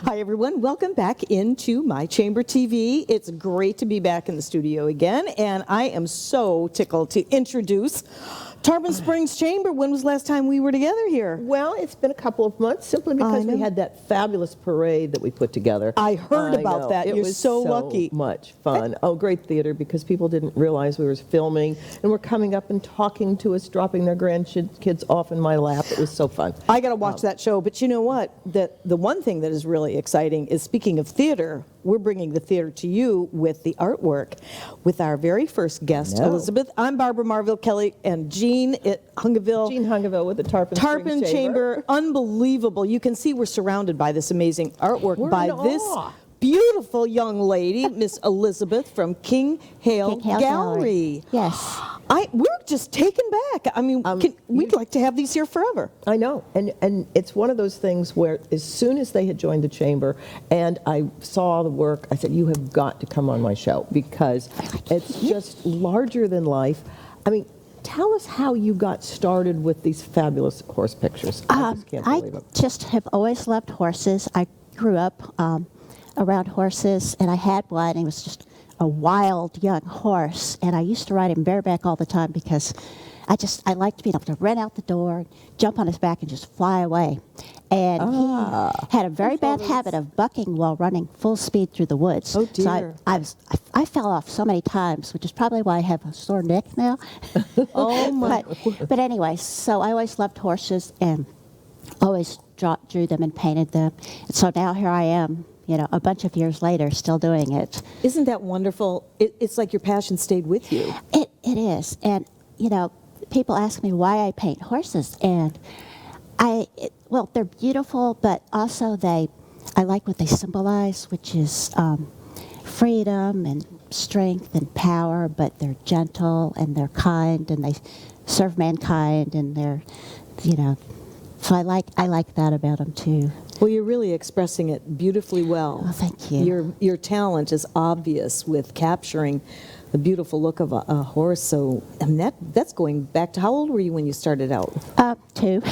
Hi, everyone. Welcome back into My Chamber TV. It's great to be back in the studio again, and I am so tickled to introduce Tarpon Springs Chamber. When was the last time we were together here? Well, it's been a couple of months simply because we had that fabulous parade that we put together. I heard about that. It You're was so lucky. Much fun. Oh, great theater because people didn't realize we were filming and were coming up and talking to us, dropping their grandkids off in my lap. It was so fun. I got to watch that show, but you know what? The one thing that is really exciting is, speaking of theater, we're bringing the theater to you with the artwork with our very first guest, Elizabeth. I'm Barbara Marville Kelly, and Jean at Hungiville. Jean Hungiville with the Tarpon Springs Chamber. Unbelievable. You can see we're surrounded by this amazing artwork by this beautiful young lady, Miss Elizabeth from Hale Gallery. Yes. We're just taken back. I mean, we'd like to have these here forever. I know, and it's one of those things where as soon as they had joined the chamber and I saw the work, I said, you have got to come on my show because it's just larger than life. I mean, tell us how you got started with these fabulous horse pictures. I just can't believe it. I just have always loved horses. I grew up around horses, and I had one, and it was just a wild young horse, and I used to ride him bareback all the time because I liked being able to run out the door, jump on his back, and just fly away. And he had a very bad habit of bucking while running full speed through the woods. Oh dear! So I fell off so many times, which is probably why I have a sore neck now. Oh my! But anyway, so I always loved horses and always drew them and painted them. And so now here I am, you know, a bunch of years later, still doing it. Isn't that wonderful? It's like your passion stayed with you. It is. And, you know, people ask me why I paint horses. And well, they're beautiful, but also I like what they symbolize, which is freedom and strength and power, but they're gentle and they're kind and they serve mankind and they're, you know, so I like that about them too. Well, you're really expressing it beautifully well. Oh, thank you. Your talent is obvious with capturing the beautiful look of a horse. So, and that's going back to, how old were you when you started out? 2.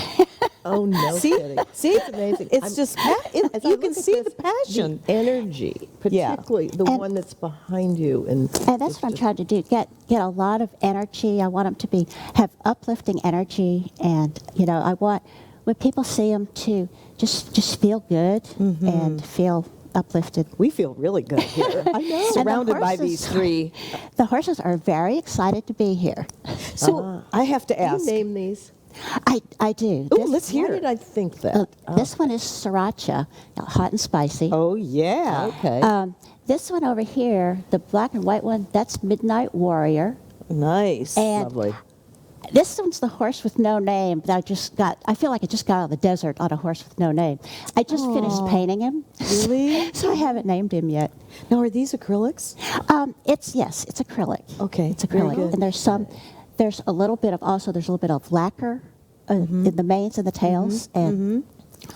Oh, no kidding. See? It's amazing. It's you can see the passion. The energy, particularly the one that's behind you. And that's what I'm trying to do, get a lot of energy. I want them to have uplifting energy, and, you know, I want, when people see them, to just feel good and feel uplifted. We feel really good here. I know. Surrounded by these three. The horses are very excited to be here. So I have to ask. Do you name these? I do. Oh, let's hear. Why did I think that? This one is sriracha, hot and spicy. Oh, yeah. Okay. This one over here, the black and white one, that's Midnight Warrior. Nice. And lovely. This one's the horse with no name that I feel like I just got out of the desert on a horse with no name. I just finished painting him. Really? So I haven't named him yet. Now, are these acrylics? It's acrylic. Okay. It's acrylic. And there's a little bit of lacquer in the manes and the tails, and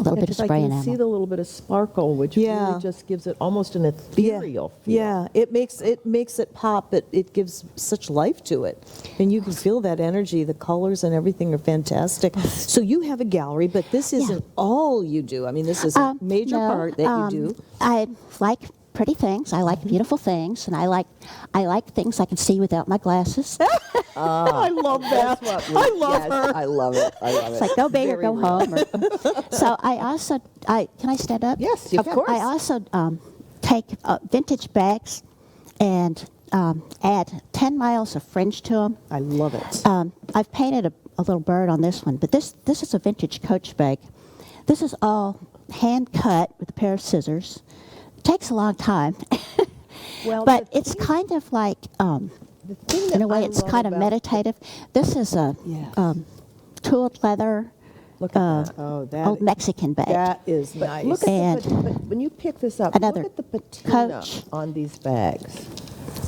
a little bit of spray I can enamel. see the little bit of sparkle, which really just gives it almost an ethereal feel. Yeah, it makes it pop. It gives such life to it, and you can feel that energy. The colors and everything are fantastic. So you have a gallery, but this isn't all you do. I mean, this is a major part that you do. I like pretty things. I like beautiful things, and I like things I can see without my glasses. I love that. I love her. I love it. It's like go big or go home. So I also, can I stand up? Yes, of course. I also take vintage bags and add 10 miles of fringe to them. I love it. I've painted a little bird on this one, but this is a vintage coach bag. This is all hand cut with a pair of scissors. It takes a long time. But it's kind of like, in a way, it's kind of meditative. This is a tooled leather, old Mexican bag. That is nice. Look at but when you pick this up, another look at the patina coach on these bags.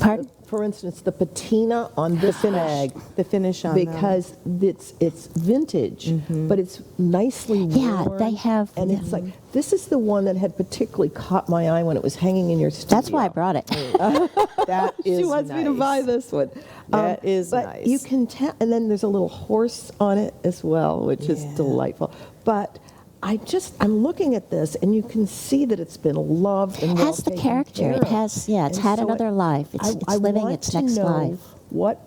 Pardon? For instance, the patina on this bag. The finish on because it's vintage, but it's nicely worn. Yeah, they have. And it's like, this is the one that had particularly caught my eye when it was hanging in your studio. That's why I brought it. That is She wants me to buy this one. That is but nice. You can tell, and then there's a little horse on it as well, which is delightful. But I'm looking at this, and you can see that it's been loved and It well has the taken character. care It of. has, yeah, it's And had so another life. It's living want its to next know life.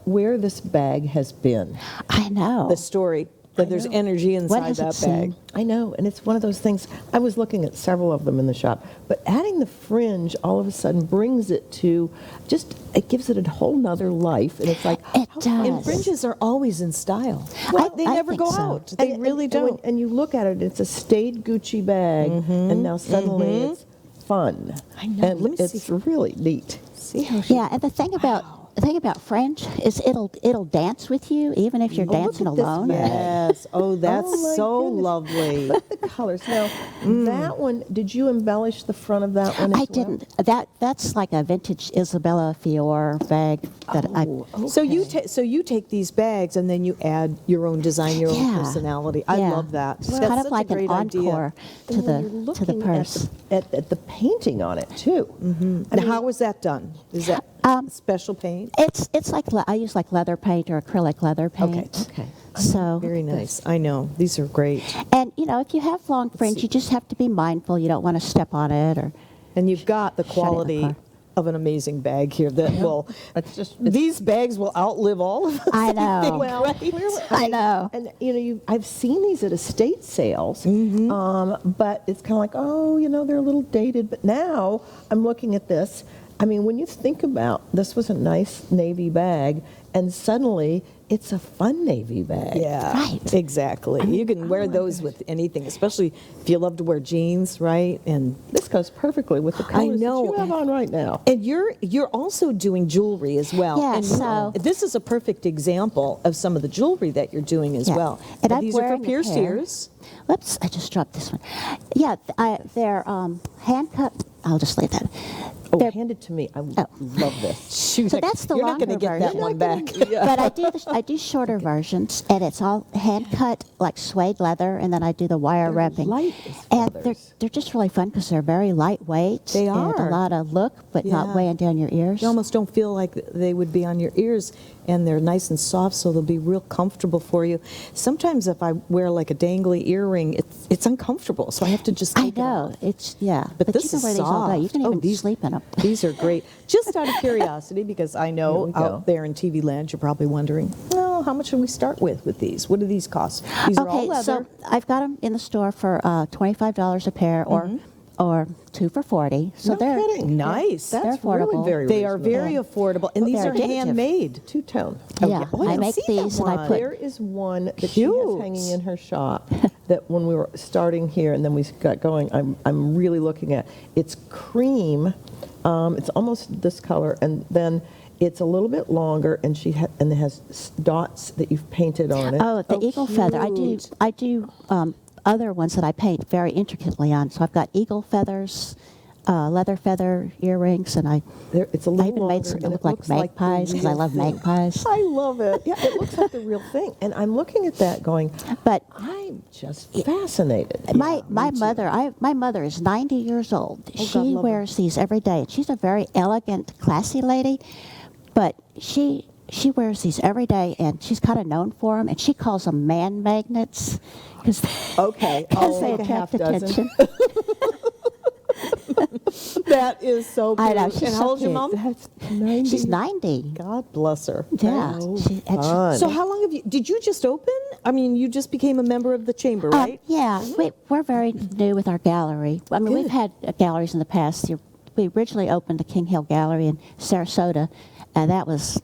where this bag has been. I know. The story that there's know. energy What inside has it that seen? bag. I know, and it's one of those things. I was looking at several of them in the shop, but adding the fringe all of a sudden brings it to it gives it a whole nother life, and it's like It how does. fun And is it? fringes are always in style. Well, They I never think go so. out. They really don't. And you look at it, it's a staid Gucci bag, and now suddenly it's fun. I know. And Let me it's see. really neat. See how she Yeah, and the thing about fringe is it'll dance with you even if you're Oh, look dancing at this alone. bag. Yes. Oh, that's Oh, my so goodness. lovely. Look at the colors. Now, that one, did you embellish the front of that one as I well? didn't. That's like a vintage Isabella Fior bag that I. Oh, So you okay. so you take these bags and then you add your own design, your own Yeah. personality. I Yeah. love that. It's That's kind of such like a an great encore idea. to And when the you're to the looking purse. at the painting on it too. Now, how was that done? Is that special paint? It's like I use like leather paint or acrylic leather paint. Okay. So Very nice. I know. These are great. and if you have long fringe, you just have to be mindful. You don't want to step on it or. And you've got the Shut it in the quality car. of an amazing bag here that will. It's These bags will outlive all of us. I know. Well, clearly, I know. And I've seen these at estate sales, but it's kind of like, they're a little dated. But now I'm looking at this. I mean, when you think about this was a nice navy bag, and suddenly it's a fun navy bag. Yeah, Right. Exactly. You can wear those with anything, especially if you love to wear jeans, right? And This goes perfectly with the colors know. that you have on right now. you're also doing jewelry as well. Yeah, and so- this is a perfect example of some of the jewelry that you're doing as Yeah. well. And I'm these are wearing for a pierced pair. ears. Whoops! I just dropped this one. Yeah, they're hand cut. I'll just leave that. Oh, They're- hand it to me. I Oh. love this. Shoot, So that's the you're not going to longer get that version. one back. But I do shorter versions, and it's all hand cut like suede leather, and then I do the wire They're wrapping. light as and feathers. they're just really fun because they're very lightweight. They and are. a lot of look, but Yeah. not weighing down your ears. You almost don't feel like they would be on your ears, and they're nice and soft, so they'll be real comfortable for you. Sometimes if I wear like a dangly earring, it's uncomfortable, so I have to just I take it know off. it's yeah, But you this can is wear these all day. You soft. can Oh, even these- sleep in them. These are great. Just out of curiosity, because I Here know we go. out there in TV land, you're probably wondering, well, how much should we start with these? What do these cost? These are all Okay, leather. so I've got them in the store for $25 a pair, or two for $40. So No they're kidding. Nice. That's They're really affordable. very They are reasonable. very affordable, and these they're are addictive. handmade. Two-tone. yeah. Oh, I I didn't make see that these and I one. put There is one that she has Cute. hanging in her shop that when we were starting here and then we got going, I'm really looking at. It's cream. It's almost this color, and then it's a little bit longer, and and it has dots that you've painted on it. Oh, the eagle feather. I do other ones that I paint very intricately on. So I've got eagle feathers, leather feather earrings, and It's a I little even longer, made some that and look it like looks the magpies because I real love thing. magpies. I love it. Yeah, it looks like the real thing, and I'm looking at that going, But I'm just fascinated. my mother is 90 years old. God, She love her. wears these every day. She's a very elegant, classy lady, but she wears these every day, and she's kind of known for them. And she calls them man magnets because Okay, they I'll take a attract half dozen. attention. That is so cute. I know, she's and so how old's your cute. mom? That's 90. She's 90. God bless her. Yeah. fun. So how long have you, did you just open? I mean, you just became a member of the chamber, right? Yeah, we're very new with our gallery. I mean, we've Good. had galleries in the past. We originally opened the King Hill Gallery in Sarasota, and that was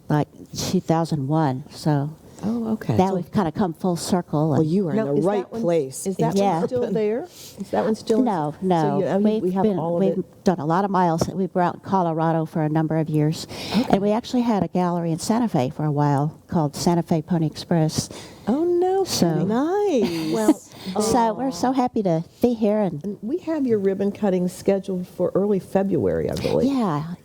like 2001. So Oh, okay. now we've kind of come full circle. Well, and- you are Now, in the is right that one- place. Is that Yeah. one still there? Is that one still? no, So no. we have all of we've it. done a lot of miles. We were out in Colorado for a number of years, and we actually had a gallery in Santa Fe for a while called Santa Fe Pony Express. Oh no! So- kidding. Nice. Well, So we're so happy to be here, and we have your ribbon cutting scheduled for early February, I believe. yeah,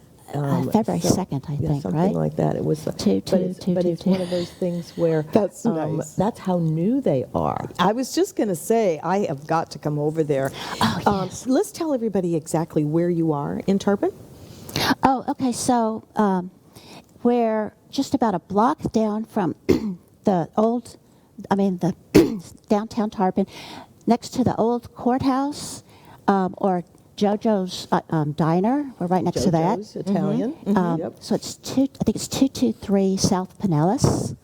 February So- 2nd, I yeah, think, something right? like that. It was, Two, but it's, two, but two, it's two. one of those things where That's nice. That's how new they are. I was just going to say, I have got to come over there. Oh, yes. Let's tell everybody exactly where you are in Tarpon. Oh, okay. So we're just about a block down from the downtown Tarpon. next to the old courthouse, or JoJo's Diner. We're right next to that. JoJo's Italian. Yep. So I think it's 223 South Pinellas.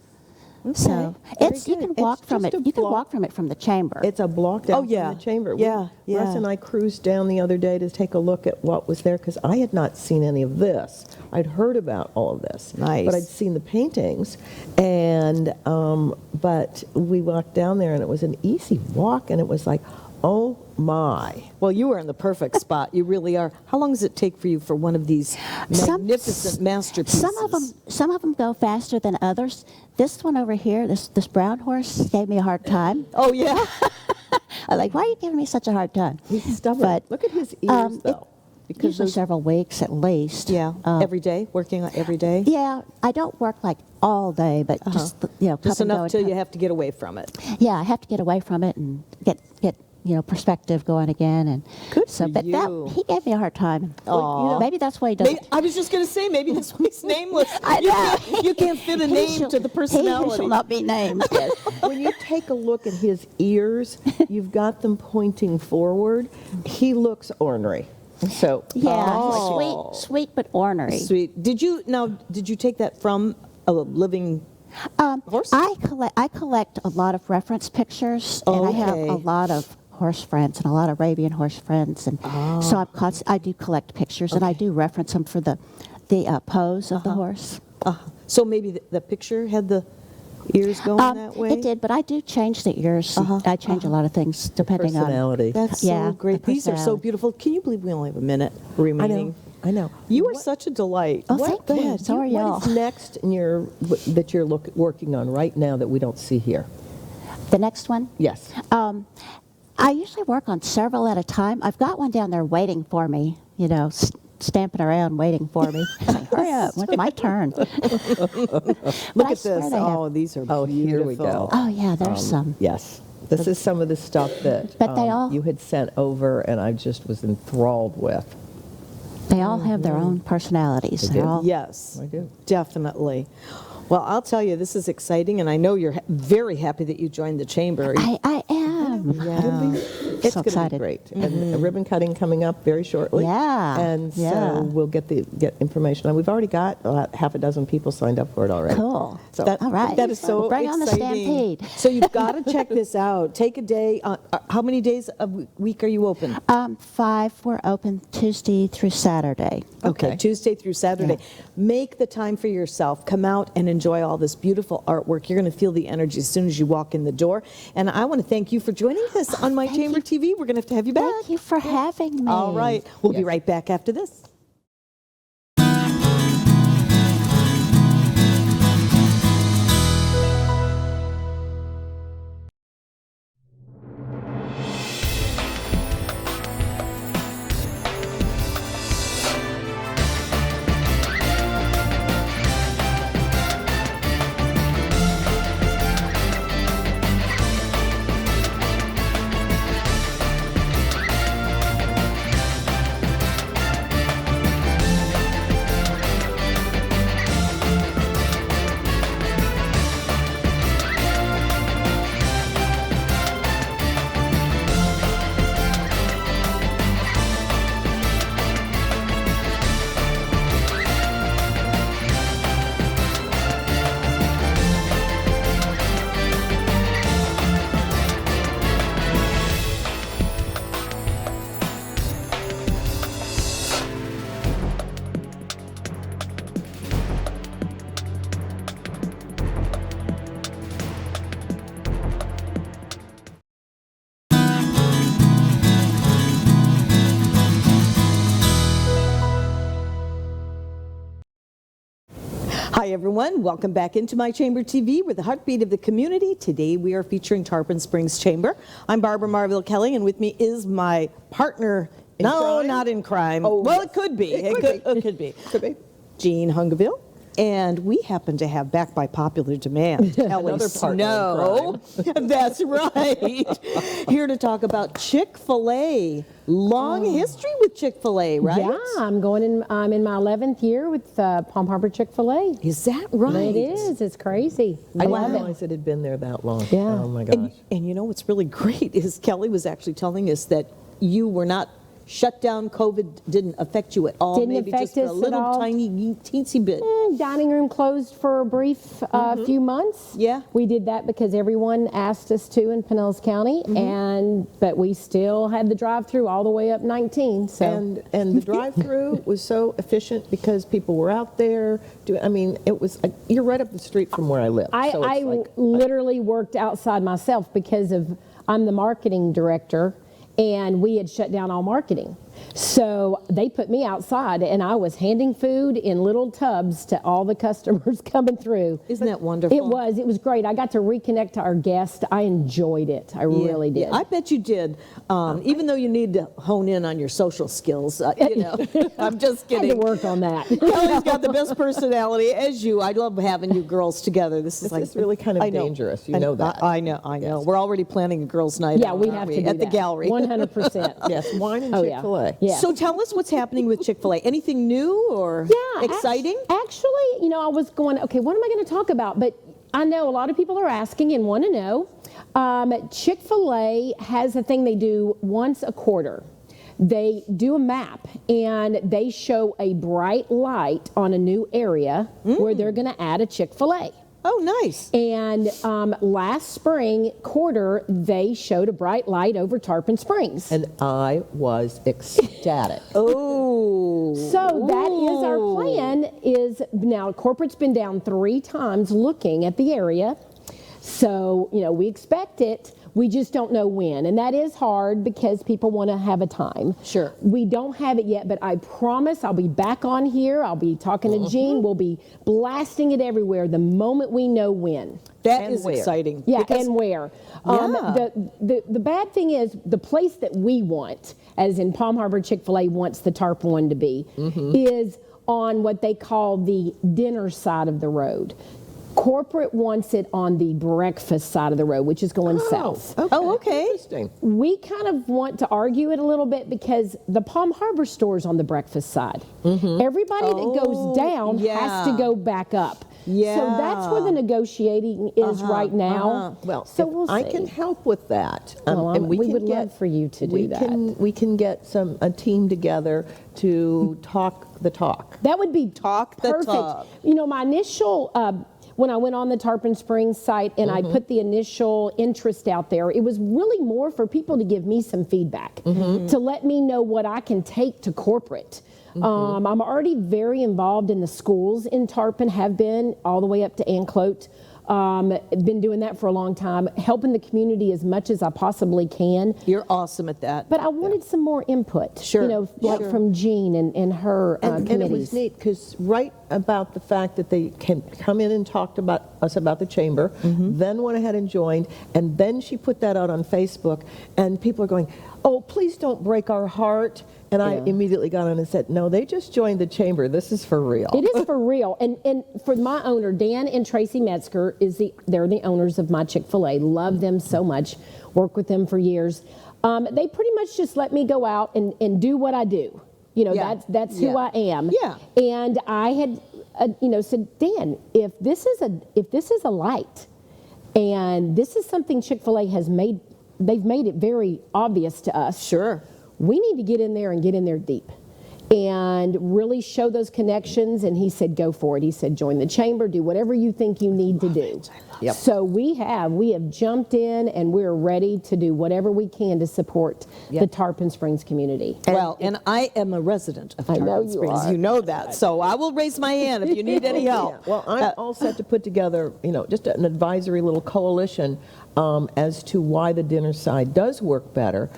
So very it's you good. can walk It's from just it. a You can block. walk from it from the chamber. It's a block down yeah. from the chamber. Yeah, yeah. Russ and I cruised down the other day to take a look at what was there because I had not seen any of this. I'd heard about all of this, Nice. but I'd seen the paintings, and but we walked down there and it was an easy walk, and it was like, oh my. Well, you are in the perfect spot. You really are. How long does it take for you for one of these magnificent masterpieces? Some of them go faster than others. This one over here, this brown horse, gave me a hard time. Oh, yeah? I'm like, why are you giving me such a hard time? He's stubborn. But, Look at his ears, though. Usually several weeks at least. Yeah. Every day? Working on every day? Yeah, I don't work like all day, but just Just come and go enough and till come. you have to get away from it. Yeah, I have to get away from it and get perspective going again. And Good so, for but you. He gave me a hard time. Aw. Maybe that's why he doesn't. I was just going to say, maybe that's why he's nameless. I know. You can't fit a He name shall- to the He personality. shall not be named. When you take a look at his ears, you've got them pointing forward. He looks ornery. So Yeah, Oh. sweet but ornery. Sweet. Did you take that from a living horse? I collect a lot of reference pictures, and I have Okay. a lot of horse friends and a lot of Arabian horse friends, and so I do collect pictures, and I do reference them for the pose of the horse. So maybe the picture had the ears going that way? It did, but I do change the ears. I change a lot of things depending on. personality. That's Yeah, so great. the These are so personality. beautiful. Can you believe we only have a minute I remaining? know. You are such a delight. Oh, What- thank go you. ahead. So are y'all. What is next in that you're working on right now that we don't see here? The next one. Yes. I usually work on several at a time. I've got one down there waiting for me, stamping around waiting for me. I'm like, hurry up, it's my turn. Look I at swear this. they have- Oh, these are Oh, beautiful. here we go. Oh, yeah, there's some. Yes. This is some of the stuff that But they all- you had sent over, and I just was enthralled with. They all have their own personalities. They They're do. all, Yes, I do. definitely. Well, I'll tell you, this is exciting, and I know you're very happy that you joined the chamber. I am. Yeah. It's So going to be excited. great. And a ribbon cutting coming up very shortly. Yeah, And yeah. so we'll get information. And we've already got about half a dozen people signed up for it already. Cool. So All right. That is so Bring on the exciting. stampede. So you've got to check this out. Take a day. How many days a week are you open? 5, we're open Tuesday through Saturday. Okay, Tuesday through Saturday. Make the time for yourself. Come out and enjoy all this beautiful artwork. You're going to feel the energy as soon as you walk in the door. And I want to thank you for joining us on My thank Chamber you. TV. We're going to have you back. Thank you for having me. All right. We'll be Yes. right back after this. Hi, everyone. Welcome back into My Chamber TV. We're the heartbeat of the community. Today, we are featuring Tarpon Springs Chamber. I'm Barbara Marville Kelly, and with me is my partner. No, crime? not in crime. Oh, well, yes. it could be. It could be. It could be. Could be. Jean Hungiville. And we happen to have, back by popular demand, Kelly Another partner in Snow. That's right. Here to talk about Chick-fil-A. Long history with Chick-fil-A, right? Yeah, I'm in my 11th year with Palm Harbor Chick-fil-A. Is that right? It is. It's crazy. I Wow. didn't realize it had been there that long. Yeah. Oh my gosh. And you know what's really great is Kelly was actually telling us that you were not shut down. COVID didn't affect you at all. Didn't maybe affect just for a us at little all. tiny teensy bit. Dining room closed for a brief few months. Yeah. We did that because everyone asked us to in Pinellas County, but we still had the drive-through all the way up 19. So And the drive-through was so efficient because people were out there. It was you're right up the street from where I live. I so it's like, literally worked outside myself because I'm the marketing director, and we had shut down all marketing. So they put me outside, and I was handing food in little tubs to all the customers coming through. Isn't that wonderful? It was great. I got to reconnect to our guests. I enjoyed it. I really did. I bet you did. Even though you need to hone in on your social skills, I'm just I had kidding. to work on that. Kelly's got the best personality, as you. I love having you girls together. This is really kind of I know. dangerous. You know that. I know. Yes. We're already planning a girls' night. Yeah, out, we aren't have to do at the that. gallery. 100%. Yes, wine and Oh, yeah. Chick-fil-A. Yeah. So tell us what's happening with Chick-fil-A. Anything new or exciting? Actually, I was going, okay, what am I going to talk about? But I know a lot of people are asking and want to know. Chick-fil-A has a thing they do once a quarter. They do a map and they show a bright light on a new area where they're going to add a Chick-fil-A. Oh, nice. And last spring quarter, they showed a bright light over Tarpon Springs. And I was ecstatic. Oh. So that is our plan. Is now corporate's been down 3 times looking at the area. So we expect it. We just don't know when, and that is hard because people want to have a time. Sure. We don't have it yet, but I promise I'll be back on here. I'll be talking to Jean. We'll be blasting it everywhere the moment we know when. That And is where. exciting. Yeah, because- and where. Yeah. The bad thing is the place that we want, as in Palm Harbor Chick-fil-A wants the Tarpon to be, is on what they call the dinner side of the road. Corporate wants it on the breakfast side of the road, which is going south. Oh, okay. Interesting. We kind of want to argue it a little bit because the Palm Harbor store is on the breakfast side. Everybody that goes down has to go back up. Yeah. So that's where the negotiating is right now. Well, so if we'll see. I can help with that. Well, and we can would love for you to do we that. We can get a team together to talk the talk. That would be Talk the perfect. talk. My initial, when I went on the Tarpon Springs site and I put the initial interest out there, it was really more for people to give me some feedback, to let me know what I can take to corporate. I'm already very involved in the schools in Tarpon, have been all the way up to Anclote. Been doing that for a long time, helping the community as much as I possibly can. You're awesome at that. But I wanted some more input, Sure. like from Jean and her And it was committees. neat because right about the fact that they can come in and talked about us about the chamber, then went ahead and joined, and then she put that out on Facebook, and people are going, "Oh, please don't break our heart." And I immediately got on and said, "No, they just joined the chamber. This is for real." It is for real. And for my owner, Dan and Tracy Metzger, they're the owners of my Chick-fil-A. Love them so much. Worked with them for years. They pretty much just let me go out and do what I do. That's who I am. Yeah. And I had, said, Dan, if this is a light, and this is something Chick-fil-A has made, they've made it very obvious to us. Sure. We need to get in there and get in there deep and really show those connections. And he said, go for it. He said, join the chamber, do whatever you think you need to do. Yep. So we have jumped in and we're ready to do whatever we can to support the Tarpon Springs community. And I am a resident of I know Tarpon you Springs. are. You know that. So I will raise my hand if you need any help. Well, I'm all set to put together, just an advisory little coalition as to why the dinner side does work better.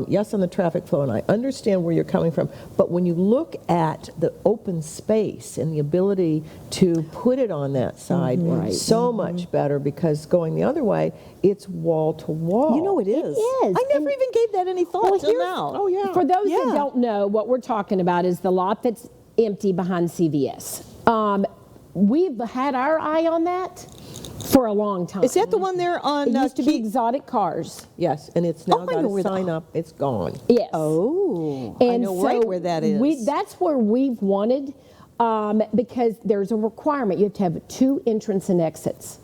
Yes, on the traffic flow, and I understand where you're coming from, but when you look at the open space and the ability to put it on that side, so much better, because going the other way, it's wall to wall. You know it is. is. I never even gave that any thought Well, till here's- now. Oh, yeah. For those Yeah. that don't know, what we're talking about is the lot that's empty behind CVS. we've had our eye on that for a long time. Is that the one there on? It used to be Exotic Cars. Yes, and it's now I got know a where sign up. It's gone. Yes. Oh, I And know right where that is. That's where we've wanted, because there's a requirement. You have to have 2 entrance and exits.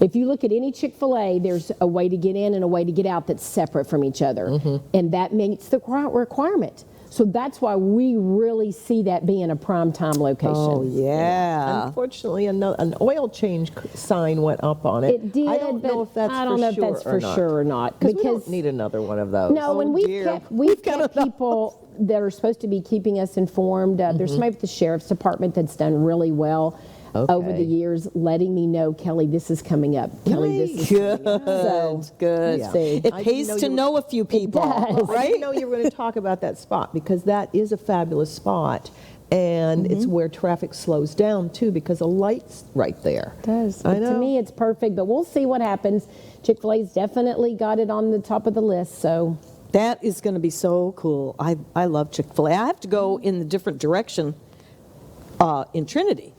If you look at any Chick-fil-A, there's a way to get in and a way to get out that's separate from each other. And that meets the requirement. So that's why we really see that being a prime time location. Oh, yeah. Unfortunately, an oil change sign went up on it. It did, I don't know but if that's I don't know if that's for sure or not. Because we don't need another one of those. No, and Oh, we've dear. kept We've got kept people that are supposed to be keeping us informed. There's somebody at the sheriff's department that's done really well over the Okay. years, letting me know, Kelly, this is coming up. Kelly, this is coming up. So, Good. Yeah. It I didn't pays know to you were- know a few people, does. I right? didn't know you were going to talk about that spot, because that is a fabulous spot. And it's where traffic slows down, too, because a light's right there. it does. I To know. me, it's perfect, but we'll see what happens. Chick-fil-A's definitely got it on the top of the list, so. That is going to be so cool. I love Chick-fil-A. I have to go in the different direction in Trinity.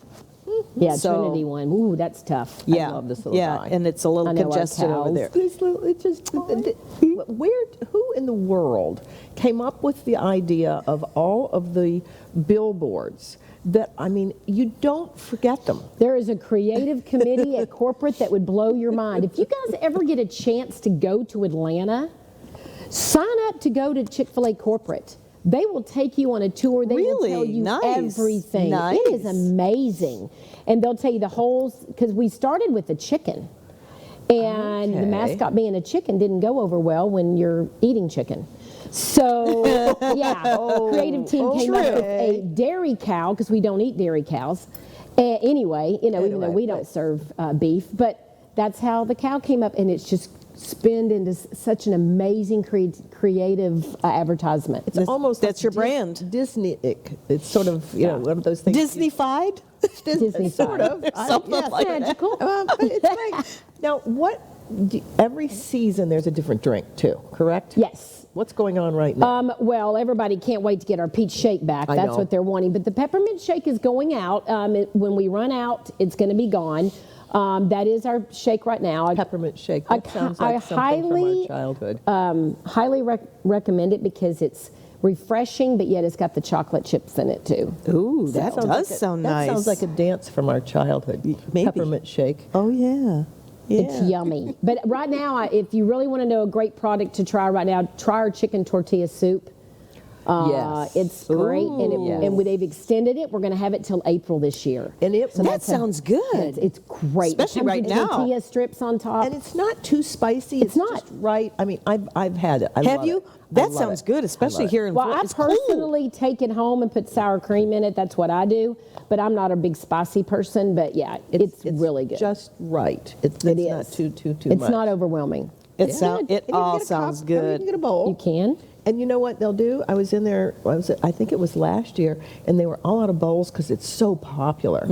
Yeah, So- Trinity one. Ooh, that's tough. Yeah, love this little yeah, guy. and it's a little I know our congested over cows. there. Who in the world came up with the idea of all of the billboards that, I mean, you don't forget them. There is a creative committee at corporate that would blow your mind. If you guys ever get a chance to go to Atlanta, sign up to go to Chick-fil-A corporate. They will take you on a tour. They will tell Really? you Nice. everything. It is Nice. amazing. And they'll tell you the whole, because we started with the chicken. And the Okay. mascot being a chicken didn't go over well when you're eating chicken. So, yeah, creative team came up with a dairy cow, because we don't eat dairy cows. Anyway, even though we don't serve beef, but that's how the cow came up, and it's just spinned into such an amazing creative advertisement. It's almost that's like your brand. Disney. It's sort of, one of those things. Disney-fied? Disney-fied. Sort of. Something yes. like Magical. But it's great. Now, every season there's a different drink too, correct? Yes. What's going on right now? Well, everybody can't wait to get our peach shake back. I That's know. what they're wanting. But the peppermint shake is going out. When we run out, it's going to be gone. That is our shake right now. Peppermint Shake. That sounds like I something from highly, our childhood. highly recommend it because it's refreshing, but yet it's got the chocolate chips in it too. Ooh, that sounds does like sound that nice. sounds like a dance from our childhood. Maybe. Peppermint Shake. Oh, yeah. It's yummy. But right now, if you really want to know a great product to try right now, try our chicken tortilla soup. Yes. It's great, and, Ooh. and they've extended it. We're going to have it till April this year. And it That sounds good. It's great. Especially It comes right with now. tortilla strips on top. And it's not too spicy. It's not. just right. I mean, I've had it. I Have love you? it. I That love sounds it. good, I especially love it. here in Well, Florida. I It's cold. personally take it home and put sour cream in it. That's what I do. But I'm not a big spicy person. But yeah, it's really good. Just right. It's It not is. too much. It's not overwhelming. It And you all can get a sounds cup, or You good. can get a bowl. You can. And you know what they'll do? I was in there, I think it was last year, and they were all out of bowls because it's so popular.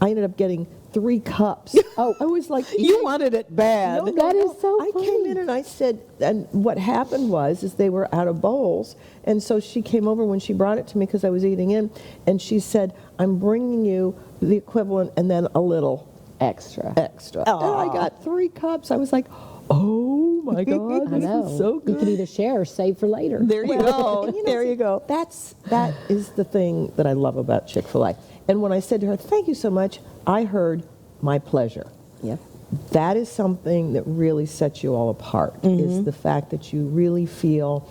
I ended up getting 3 cups. Oh, I was like, You wanted it bad. No, That is so I came funny. in and I said, and what happened was they were out of bowls, and so she came over when she brought it to me because I was eating in, and she said, I'm bringing you the equivalent and then a little Extra. extra. And I got 3 cups. I was like, oh my God, I this know. is so You good. can either share or save for later. There you go. And There you go. That is the thing that I love about Chick-fil-A. And when I said to her, thank you so much, I heard my pleasure. Yep. That is something that really sets you all apart, is the fact that you really feel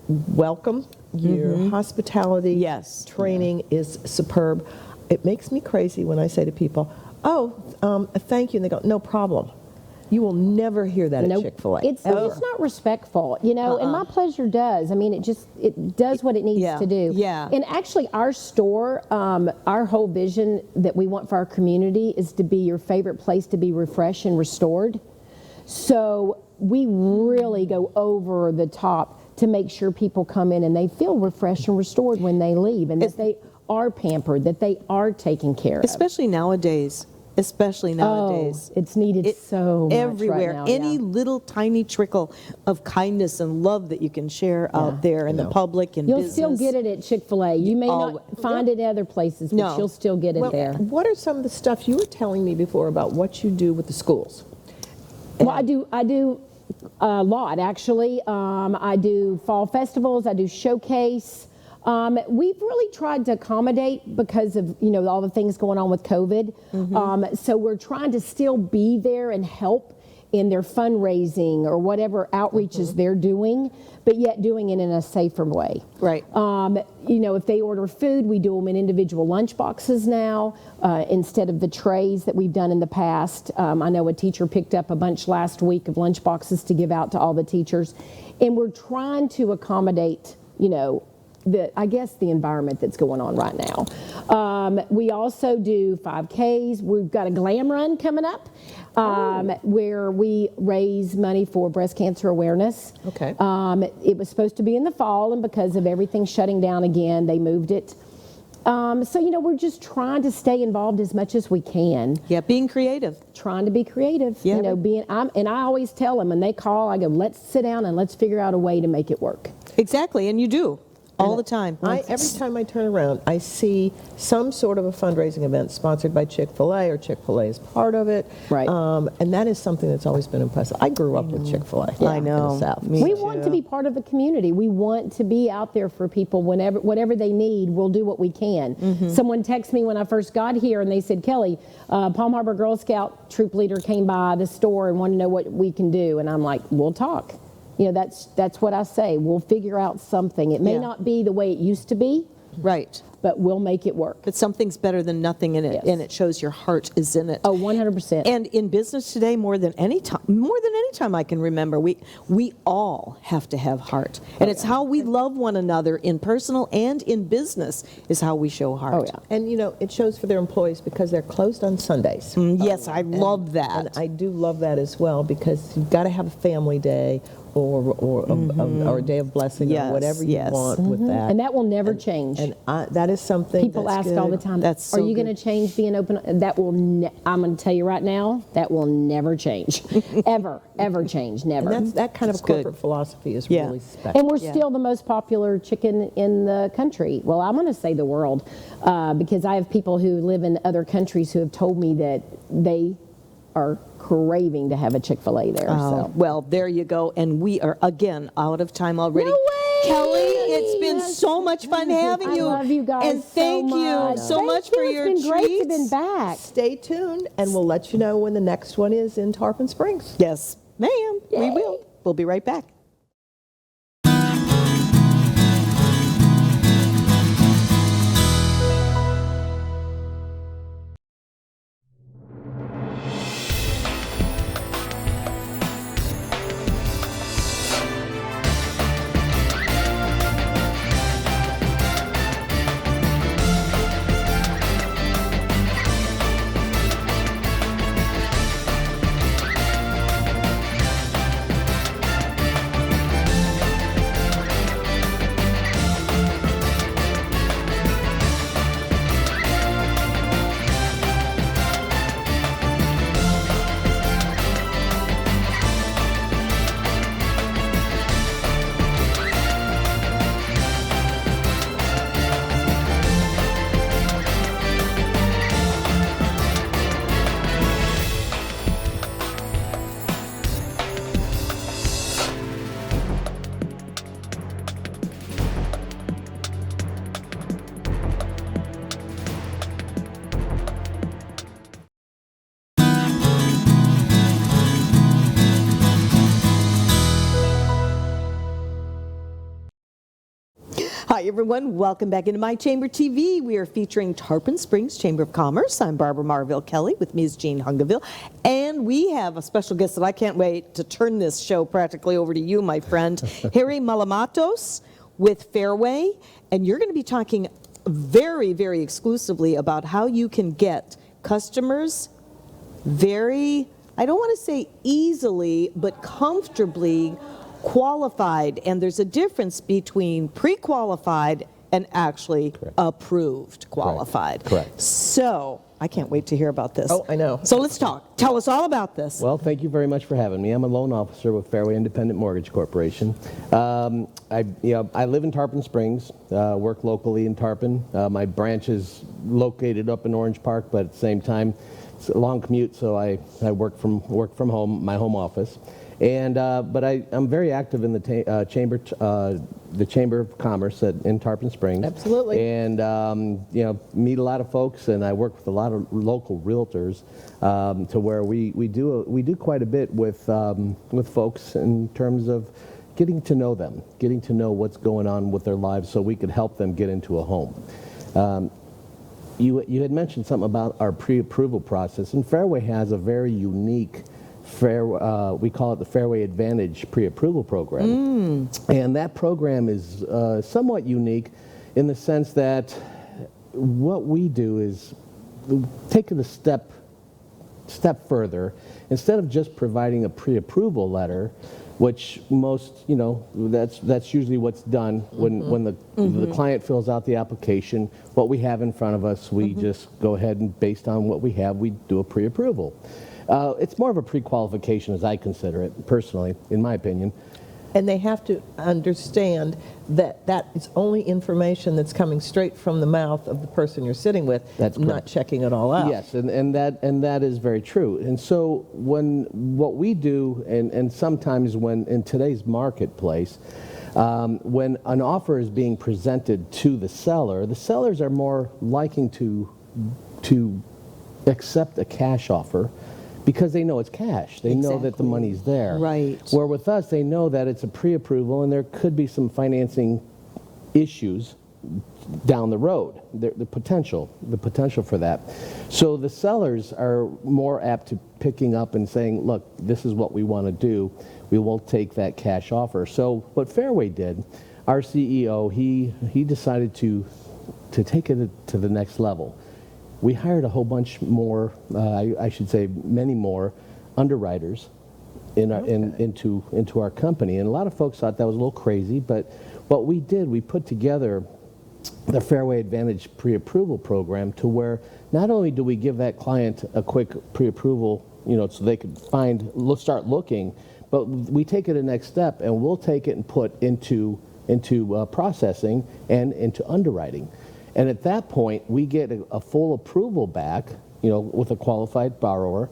welcome. Your hospitality Yes. training is superb. It makes me crazy when I say to people, thank you, and they go, no problem. You will never hear that Nope. at Chick-fil-A. It's not respectful, and my pleasure does. I mean, it does what it needs Yeah. to do. Yeah. And actually, our store, our whole vision that we want for our community is to be your favorite place to be refreshed and restored. So we really go over the top to make sure people come in and they feel refreshed and restored when they leave, and that they are pampered, that they are taken care of. Especially nowadays, especially nowadays. Oh, it's needed so much everywhere. right now. Any yeah. little tiny trickle of kindness and love that you can share out there in the public and You'll business. still get it at Chick-fil-A. You may not find it at other places, but No. you'll still get it there. What are some of the stuff you were telling me before about what you do with the schools? Well, I do a lot actually. I do fall festivals. I do showcase. We've really tried to accommodate because of all the things going on with COVID. So we're trying to still be there and help in their fundraising or whatever outreaches they're doing, but yet doing it in a safer way. Right. If they order food, we do them in individual lunch boxes now instead of the trays that we've done in the past. I know a teacher picked up a bunch last week of lunch boxes to give out to all the teachers, and we're trying to accommodate, the environment that's going on right now. We also do 5Ks. We've got a glam run coming up where we raise money for breast cancer awareness. Okay. It was supposed to be in the fall, and because of everything shutting down again, they moved it. We're just trying to stay involved as much as we can. Yeah, being creative. Trying to be creative. Yeah. And I always tell them when they call, I go, let's sit down and let's figure out a way to make it work. Exactly, and you do. All the time. Every time I turn around, I see some sort of a fundraising event sponsored by Chick-fil-A, or Chick-fil-A is part of it. Right. And that is something that's always been impressive. I grew up with Chick-fil-A I know. in the South. Me We too. want to be part of the community. We want to be out there for people whatever they need. We'll do what we can. Someone texted me when I first got here, and they said, Kelly, Palm Harbor Girl Scout troop leader came by the store and wanted to know what we can do. And I'm like, we'll talk. That's what I say. We'll figure out something. It may Yeah. not be the way it used to be, Right. but we'll make it work. But something's better than nothing in it, Yes. and it shows your heart is in it. Oh, 100%. And in business today, more than any time I can remember, we all have to have heart, and it's how we love one another in personal and in business is how we show heart. Oh, yeah. And it shows for their employees because they're closed on Sundays. Yes, I love that. And I do love that as well, because you've got to have a family day or a day of blessing, Yes, or whatever you yes. want with that. And that will never change. And that is something People that's ask all good. the time, That's are so you going good. to change being open? That will, I'm going to tell you right now, that will never change. Ever change, never. And that kind of That's corporate good. philosophy is Yeah. really special. And we're still the most popular chicken in the country. Well, I'm going to say the world, because I have people who live in other countries who have told me that they are craving to have a Chick-fil-A there. So. Well, there you go. And we are, again, out of time already. No way! Kelly, it's been so much fun having I you. love you guys And thank so you much. so Thank much you. for your It's been great to treats. have been back. Stay tuned, and we'll let you know when the next one is in Tarpon Springs. Yes, ma'am. We Yay. will. We'll be right back. Hi, everyone. Welcome back into My Chamber TV. We are featuring Tarpon Springs Chamber of Commerce. I'm Barbara Marville Kelly. With me is Jean Hungiville. And we have a special guest that I can't wait to turn this show practically over to you, my friend, Hale Malamatos with Fairway. And you're going to be talking very, very exclusively about how you can get customers very, I don't want to say easily, but comfortably qualified. And there's a difference between pre-qualified and actually approved qualified. Correct. So I can't wait to hear about this. Oh, I know. So let's talk. Tell us all about this. Well, thank you very much for having me. I'm a loan officer with Fairway Independent Mortgage Corporation. I live in Tarpon Springs, work locally in Tarpon. My branch is located up in Orange Park, but at the same time, it's a long commute, so I work from home, my home office. And but I'm very active in the Chamber of Commerce in Tarpon Springs. Absolutely. And meet a lot of folks, and I work with a lot of local realtors to where we do quite a bit with folks in terms of getting to know them, getting to know what's going on with their lives, so we could help them get into a home. You had mentioned something about our pre-approval process, and Fairway has a very unique we call it the Fairway Advantage pre-approval program. And that program is somewhat unique in the sense that what we do is take it a step further. Instead of just providing a pre-approval letter, which most, that's usually what's done when the client fills out the application. What we have in front of us, we just go ahead and, based on what we have, we do a pre-approval. It's more of a pre-qualification, as I consider it, personally, in my opinion. And they have to understand that that is only information that's coming straight from the mouth of the person you're sitting with, That's not correct. checking it all out. Yes, and that is very true. And so what we do, and sometimes when in today's marketplace, when an offer is being presented to the sellers are more liking to accept a cash offer, because they know it's cash. They know that the money's there. Right. Where with us, they know that it's a pre-approval and there could be some financing issues down the road, the potential for that. So the sellers are more apt to picking up and saying, look, this is what we want to do. We will take that cash offer. So what Fairway did, our CEO, he decided to take it to the next level. We hired a whole bunch more, I should say many more, underwriters into our company. And a lot of folks thought that was a little crazy, but what we did, we put together the Fairway Advantage pre-approval program to where not only do we give that client a quick pre-approval, so they could start looking, but we take it a next step and we'll take it and put into processing and into underwriting. And at that point, we get a full approval back, with a qualified borrower.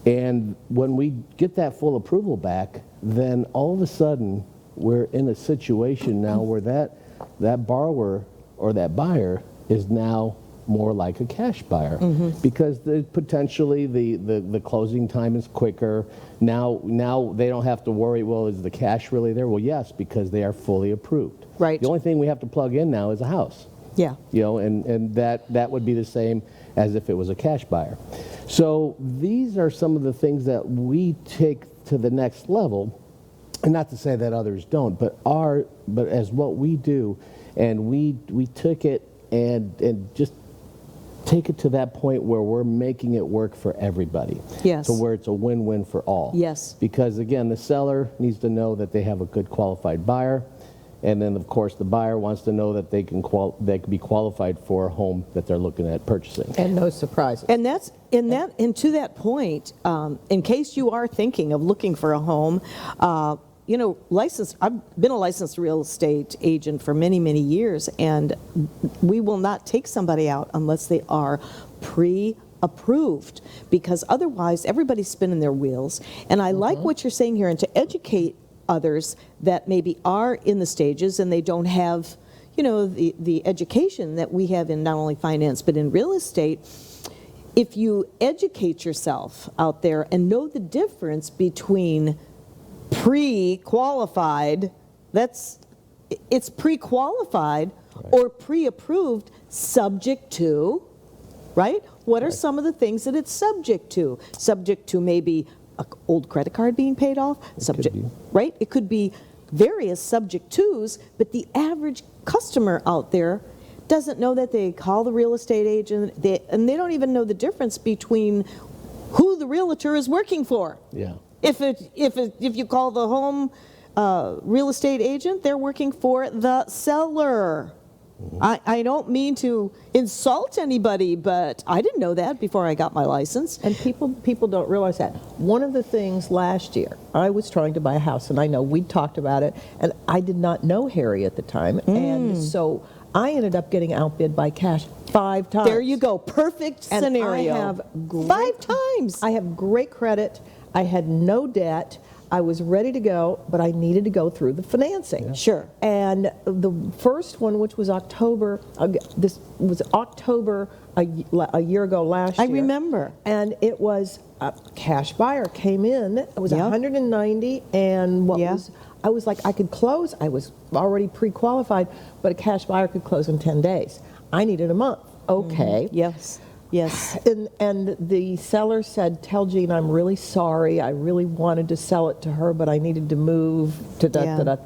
And when we get that full approval back, then all of a sudden, we're in a situation now where that borrower or that buyer is now more like a cash buyer, because potentially the closing time is quicker. Now they don't have to worry, well, is the cash really there? Well, yes, because they are fully approved. Right. The only thing we have to plug in now is a house. Yeah. And that would be the same as if it was a cash buyer. So these are some of the things that we take to the next level, and not to say that others don't, but as what we do, and we took it and just take it to that point where we're making it work for everybody. Yes. To where it's a win-win for all. Yes. Because again, the seller needs to know that they have a good qualified buyer. And then, of course, the buyer wants to know that they can be qualified for a home that they're looking at purchasing. And no surprises. And and to that point, in case you are thinking of looking for a home, I've been a licensed real estate agent for many, many years, and we will not take somebody out unless they are pre-approved, because otherwise everybody's spinning their wheels. And I like what you're saying here, and to educate others that maybe are in the stages and they don't have, the education that we have in not only finance but in real estate. If you educate yourself out there and know the difference between pre-qualified, it's pre-qualified, right, or pre-approved, subject to, right? What are some of the things that it's subject to? Subject to maybe an old credit card being paid off, right? It could be various subject tos, but the average customer out there doesn't know that. They call the real estate agent, and they don't even know the difference between who the realtor is working for. Yeah. If you call the home real estate agent, they're working for the seller. I don't mean to insult anybody, but I didn't know that before I got my license. And people don't realize that. One of the things last year, I was trying to buy a house, and I know we talked about it, and I did not know Harry at the time, and so I ended up getting outbid by cash 5 times. There you go. Perfect And scenario. I have 5 times. I have great credit. I had no debt. I was ready to go, but I needed to go through the financing. Sure. And the first one, which was October, this was October a year ago last year. I remember. And it was a cash buyer came in. It was Yep. 190, and Yeah. I was like, I could close. I was already pre-qualified, but a cash buyer could close in 10 days. I needed a month. Okay. Yes. Yes. And the seller said, tell Jean I'm really sorry. I really wanted to sell it to her, but I needed to move to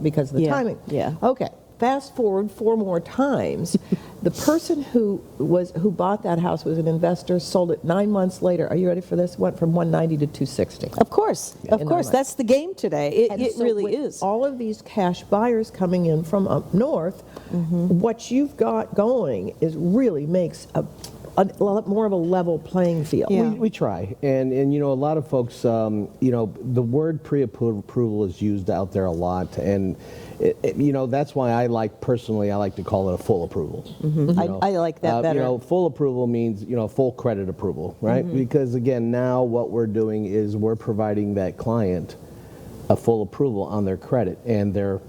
because of the Yeah. timing. Yeah. Okay. Fast forward 4 more times. The person who bought that house was an investor, sold it 9 months later. Are you ready for this? Went from 190 to 260. Of course. Of In course. my mind. That's the game today. And It so really with is. all of these cash buyers coming in from up north, what you've got going is really makes a lot more of a level playing field. Yeah. We try, and a lot of folks, the word pre-approval is used out there a lot, and that's why I like to call it a full approval. I like that better. Full approval means full credit approval, right? Because again, now what we're doing is we're providing that client a full approval on their credit and their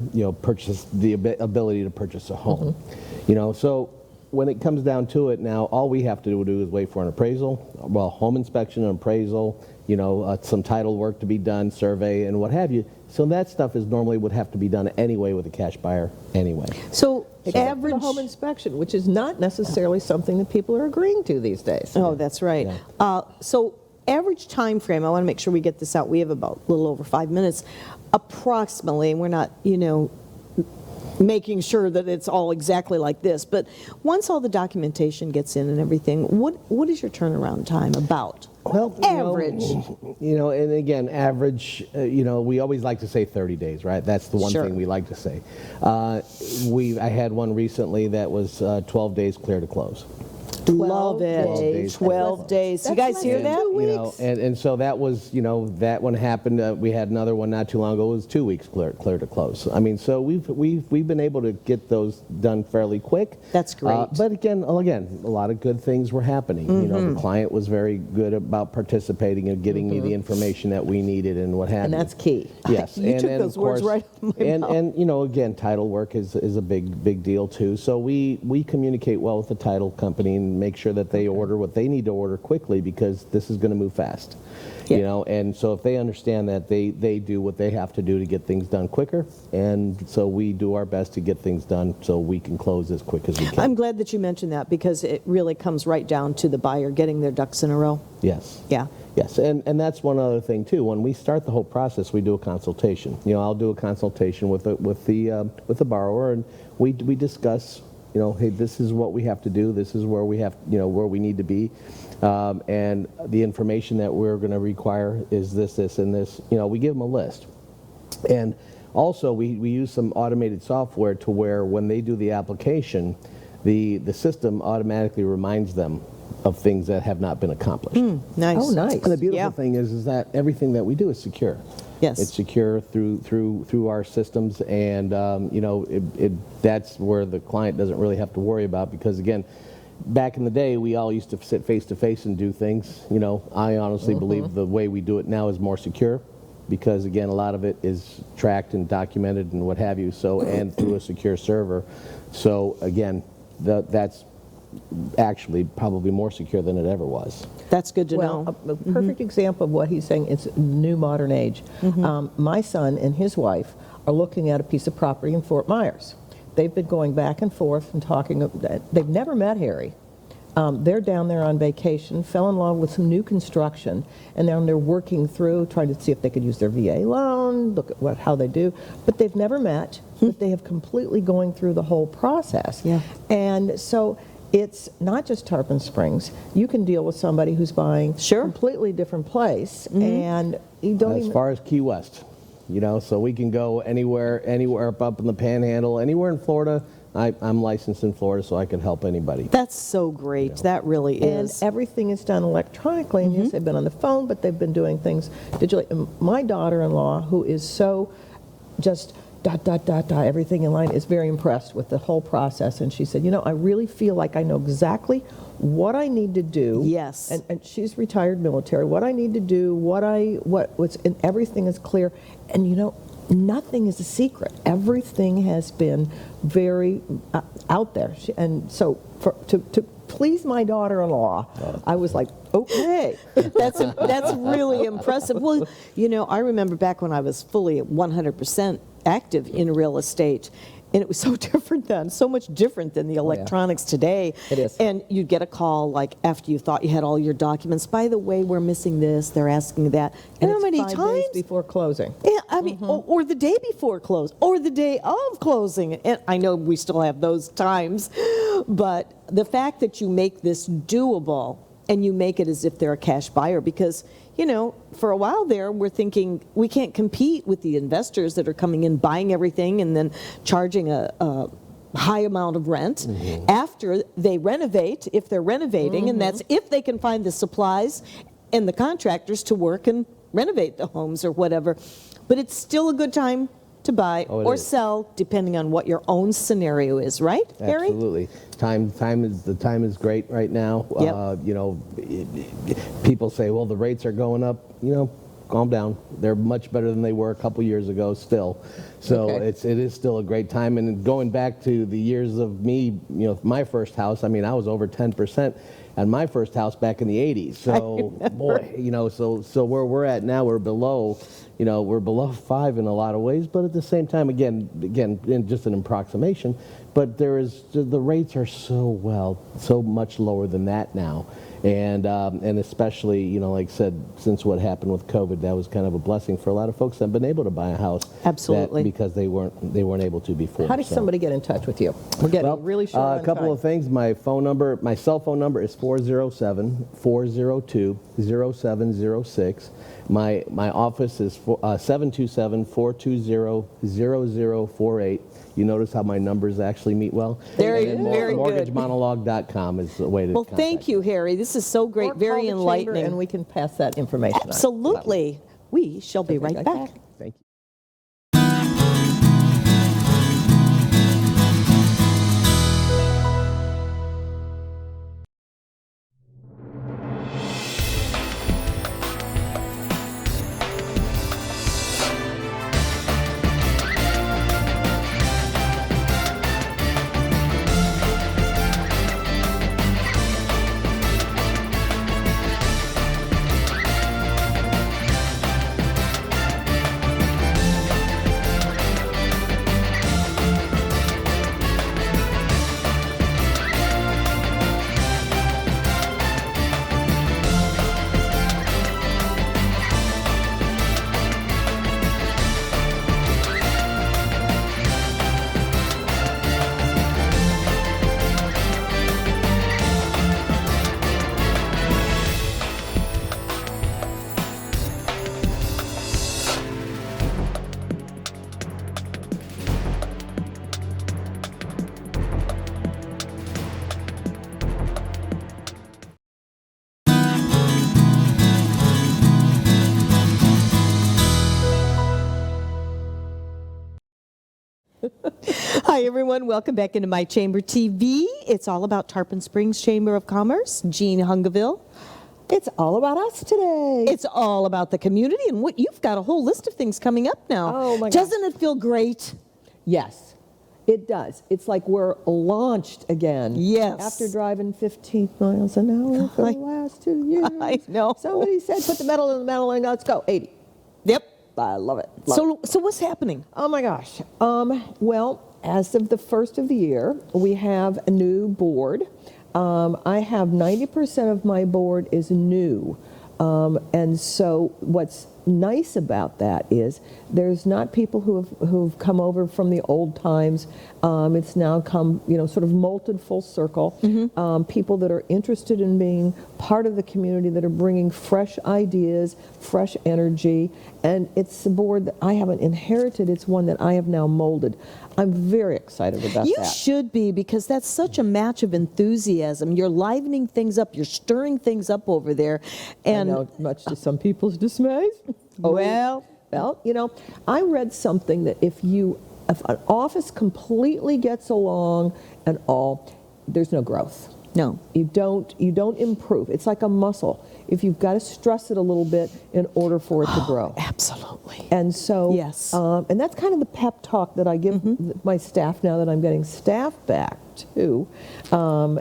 ability to purchase a home. So when it comes down to it now, all we have to do is wait for an appraisal, home inspection, an appraisal, some title work to be done, survey, and what have you. So that stuff is normally would have to be done anyway with a cash buyer anyway. So Except for the home inspection, which is not necessarily something that people are agreeing to these days. Oh, that's right. So average time frame, I want to make sure we get this out. We have about a little over 5 minutes, approximately, and we're not, making sure that it's all exactly like this. But once all the documentation gets in and everything, what is your turnaround time about? Well, Average. And again, average, we always like to say 30 days, right? That's the one Sure. thing we like to say. I had one recently that was 12 days clear to close. Love it. 12 days. 12 days. You That's guys hear less than that? 2 You know, weeks. and so that was, that one happened. We had another one not too long ago. It was 2 weeks clear to close. I mean, so we've been able to get those done fairly quick. That's great. But again, a lot of good things were happening. The client was very good about participating and getting me the information that we needed and what have And you. that's key. Yes, You and took of those words course- right out of my and, mouth. And again, title work is a big deal too. So we communicate well with the title company and make sure that they order what they need to order quickly because this is going to move fast. Yeah. And so if they understand that, they do what they have to do to get things done quicker, and so we do our best to get things done so we can close as quick as we can. I'm glad that you mentioned that because it really comes right down to the buyer getting their ducks in a row. Yes. Yeah. Yes, and that's one other thing too. When we start the whole process, we do a consultation. I'll do a consultation with the borrower, and we discuss. Hey, this is what we have to do. This is where we have, where we need to be, and the information that we're going to require is this, and this. We give them a list, and also we use some automated software to where when they do the application, the system automatically reminds them of things that have not been accomplished. Nice. Oh, nice. And the beautiful Yeah. thing is that everything that we do is secure. Yes. It's secure through our systems, and that's where the client doesn't really have to worry about because again, back in the day we all used to sit face to face and do things. I honestly believe the way we do it now is more secure because again, a lot of it is tracked and documented and what have you. So and through a secure server. So again, that's actually probably more secure than it ever was. That's good to Well, know. a perfect example of what he's saying is new modern age. My son and his wife are looking at a piece of property in Fort Myers. They've been going back and forth and talking. They've never met Harry. They're down there on vacation, fell in love with some new construction, and now they're working through, trying to see if they could use their VA loan, look at how they do. But they've never met, but they have completely going through the whole process. Yeah. And so it's not just Tarpon Springs. You can deal with somebody who's buying Sure. a completely different place, and you don't As even... far as Key West, so we can go anywhere up in the Panhandle, anywhere in Florida. I'm licensed in Florida, so I can help anybody. That's so great. That really And is. everything is done electronically. And yes, they've been on the phone, but they've been doing things digitally. And my daughter-in-law, who is so just everything in line, is very impressed with the whole process. And she said, I really feel like I know exactly what I need to do. Yes. And she's retired military. What I need to do, and everything is clear. And nothing is a secret. Everything has been very out there. And so to please my daughter-in-law, I was like, okay. That's really impressive. Well, I remember back when I was fully 100% active in real estate, and it was so different then, so much different than the electronics today. It is. And you'd get a call like after you thought you had all your documents. By the way, we're missing this. They're asking that. And how it's many 5 times? days before closing. Yeah, I mean, or the day before close, or the day of closing. And I know we still have those times, but the fact that you make this doable and you make it as if they're a cash buyer, because, for a while there, we're thinking we can't compete with the investors that are coming in, buying everything, and then charging a high amount of rent after they renovate, if they're renovating, and that's if they can find the supplies and the contractors to work and renovate the homes or whatever. But it's still a good time to buy or is. sell, depending on what your own scenario is, right, Harry? Absolutely. The time is great right now. Yep. People say, well, the rates are going up. Calm down. They're much better than they were a couple years ago still. So Okay. it is still a great time. And going back to the years of me, my first house, I was over 10% on my first house back in the 80s. So boy, so where we're at now, we're below 5 in a lot of ways, but at the same time, again, in just an approximation, but the rates are so much lower than that now. And especially, like I said, since what happened with COVID, that was kind of a blessing for a lot of folks that have been able to buy a house. Absolutely. Because they weren't able to before. How does somebody get in touch with you? We're getting really short on a couple time. of things. My cell phone number is 407-402-0706. My office is 727-420-0048. You notice how my numbers actually meet well? Very And then good. mortgagemonologue.com is the way to Well, contact thank you, Harry. This is so great, Or call very the chamber enlightening. and we can pass that information on. Absolutely. We shall be right back. Thank you. Hi, everyone. Welcome back into My Chamber TV. It's all about Tarpon Springs Chamber of Commerce. Jean Hungiville. It's all about us today. It's all about the community, and what you've got a whole list of things coming up now. Oh, my gosh. Doesn't it feel great? Yes, it does. It's like we're launched again. Yes. After driving 15 miles an hour for the last 2 years. I know. Somebody said, put the metal in the metal and let's go. 80. Yep. I love it. So what's happening? Oh my gosh. Well, as of the first of the year, we have a new board. I have 90% of my board is new. And so what's nice about that is there's not people who've come over from the old times. It's now come, sort of molted full circle. People that are interested in being part of the community, that are bringing fresh ideas, fresh energy, and it's a board that I haven't inherited. It's one that I have now molded. I'm very excited about You that. should be, because that's such a match of enthusiasm. You're livening things up. You're stirring things up over there. And I know, much to some people's dismay. Well, I read something that if an office completely gets along and all, there's no growth. no. You don't improve. It's like a muscle. If you've got to stress it a little bit in order for it to grow. Absolutely. And so, Yes. and that's kind of the pep talk that I give my staff now that I'm getting staff back too.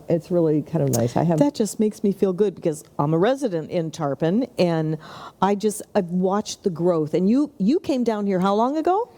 It's really kind of nice. That just makes me feel good, because I'm a resident in Tarpon, and I've watched the growth. And you came down here how long ago?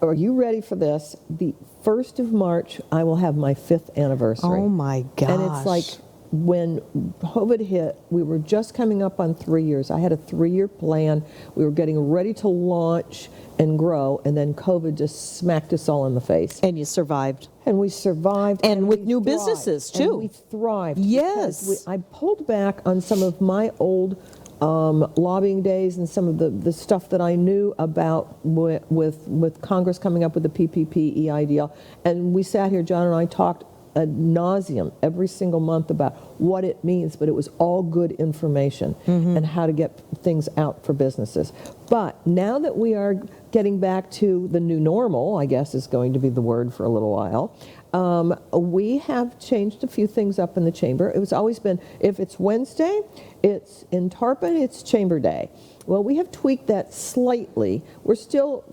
Are you ready for this? The 1st of March, I will have my 5th anniversary. Oh my gosh. And it's like when COVID hit, we were just coming up on 3 years. I had a 3-year plan. We were getting ready to launch and grow, and then COVID just smacked us all in the face. And you survived. And we survived. And with we new thrived. businesses, And thrived. we thrived. Yes. because I pulled back on some of my old lobbying days and some of the stuff that I knew about with Congress coming up with the PPP EIDL. And we sat here, John and I talked ad nauseum every single month about what it means, but it was all good information and how to get things out for businesses. But now that we are getting back to the new normal, I guess is going to be the word for a little while, we have changed a few things up in the chamber. It was always been, if it's Wednesday, it's in Tarpon, it's Chamber Day. Well, we have tweaked that slightly. We're still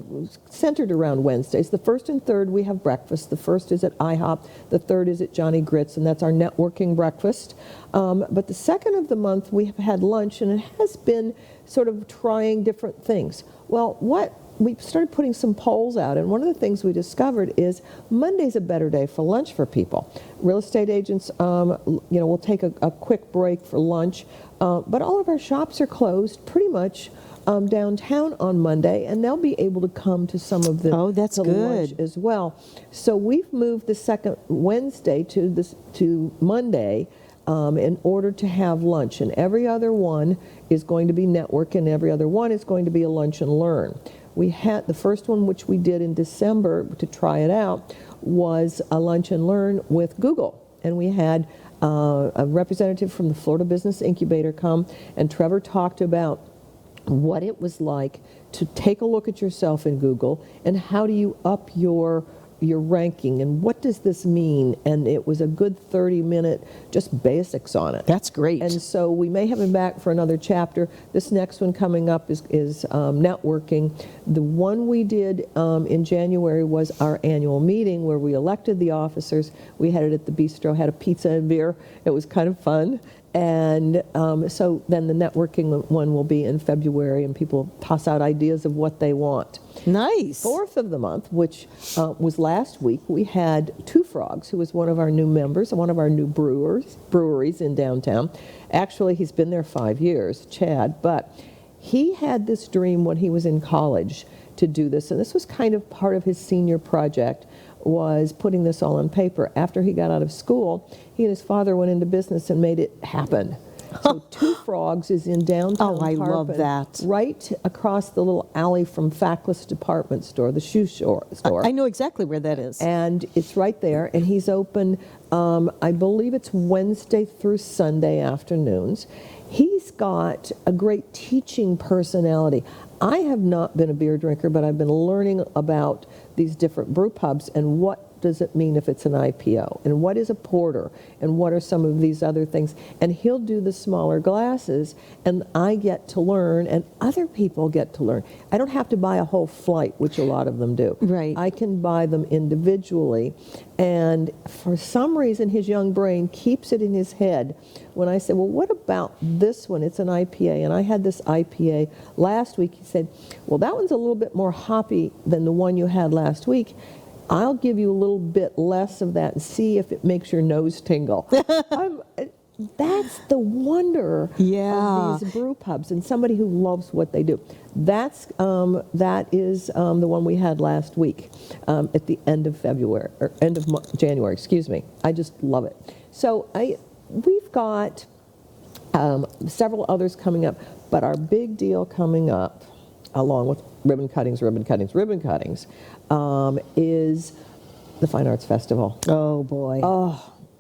centered around Wednesdays. The 1st and 3rd, we have breakfast. The 1st is at IHOP. The 3rd is at Johnny Grits, and that's our networking breakfast. But the 2nd of the month, we have had lunch, and it has been sort of trying different things. Well, we started putting some polls out, and one of the things we discovered is Monday's a better day for lunch for people. Real estate agents, will take a quick break for lunch, but all of our shops are closed pretty much downtown on Monday, and they'll be able to come to some of the that's the lunch good. as well. So we've moved the second Wednesday to Monday. In order to have lunch, and every other one is going to be network, and every other one is going to be a lunch and learn. We had the first one, which we did in December to try it out, was a lunch and learn with Google, and we had a representative from the Florida Business Incubator come, and Trevor talked about what it was like to take a look at yourself in Google, and how do you up your ranking, and what does this mean? And it was a good 30-minute just basics on it. That's great. And so we may have him back for another chapter. This next one coming up is networking. The one we did in January was our annual meeting where we elected the officers. We had it at the bistro, had a pizza and beer. It was kind of fun. And so then the networking one will be in February, and people toss out ideas of what they want. Nice. 4th of the month, which was last week, we had Two Frogs, who was one of our new members, one of our new breweries in downtown. Actually, he's been there 5 years, Chad, but he had this dream when he was in college to do this, and this was kind of part of his senior project, was putting this all on paper. After he got out of school, he and his father went into business and made it happen. So Two Frogs is in downtown Oh, I love Tarpon, that. right across the little alley from Fackless Department Store, the shoe store. I know exactly where that is. And it's right there, and he's open, I believe it's Wednesday through Sunday afternoons. He's got a great teaching personality. I have not been a beer drinker, but I've been learning about these different brew pubs and what does it mean if it's an IPO, and what is a porter, and what are some of these other things. And he'll do the smaller glasses, and I get to learn, and other people get to learn. I don't have to buy a whole flight, which a lot of them do. Right. I can buy them individually, and for some reason his young brain keeps it in his head when I say, well, what about this one? It's an IPA, and I had this IPA last week. He said, well, that one's a little bit more hoppy than the one you had last week. I'll give you a little bit less of that and see if it makes your nose tingle. that's the wonder Yeah. of these brew pubs and somebody who loves what they do. That is the one we had last week at the end of February, or end of January, excuse me. I just love it. So we've got several others coming up, but our big deal coming up, along with ribbon cuttings, is the Fine Arts Festival. Oh, boy.